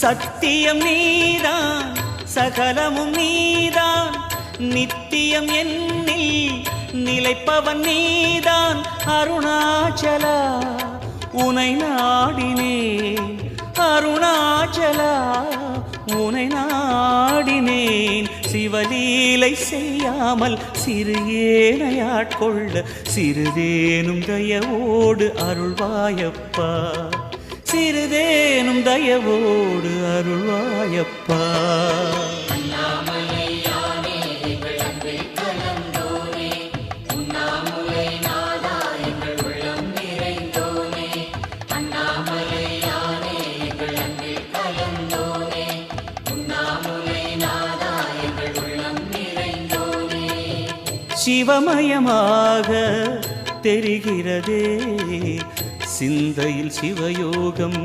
சத்தியம் நீதான் சகலமும் நீதான் நித்தியம் என்னில் நிலைப்பவன் நீதான் அருணாச்சலா உனை நாடினேன் அருணாச்சலா உனை நாடினேன் சிவலீலை செய்யாமல் சிறு ஏனையாட்கொள்ள சிறிதேனும் தயவோடு அருள்வாயப்பா சிறிதேனும் தயவோடு அருள்வாயப்பா சிவமயமாக தெரிகிறதே சிந்தையில் சிவயோகம்